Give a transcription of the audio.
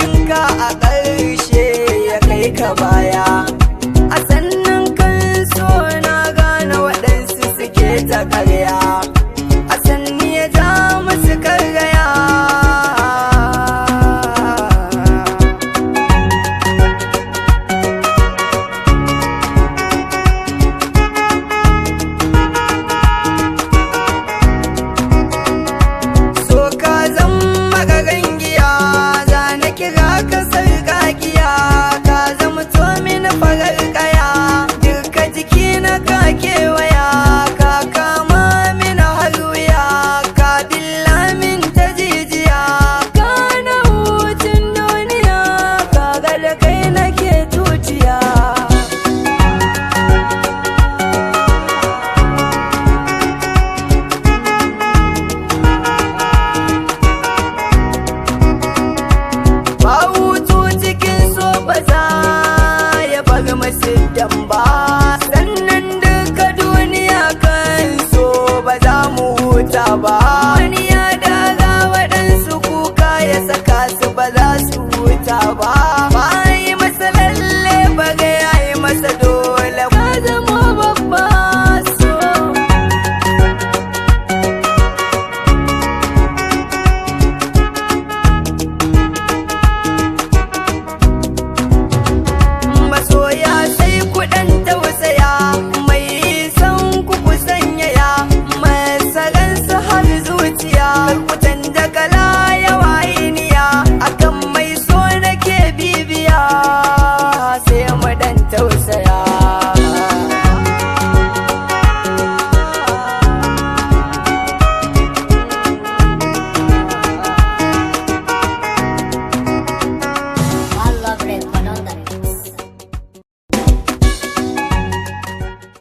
abokinka a ƙarshe ya kai ka baya. A sannan kan so na gane waɗansu suke ta ƙarya, a sanni ya ja musu kargaya. So ka zama giya, za na kira ka sarƙaƙiya, ka zama to mini farar ƙaya, duka jiki na ka kewaya, ka kama mini har wuya, ka billa min ta jijiya, ka na hutun duniya, ka ga da kai nake tuciya. Ba hutu cikin so ba za ya bar masu damba, sannan duka duniya kan so ba za mu huta ba. Wani ya daga waɗansu kuka ya saka su ba za su huta ba.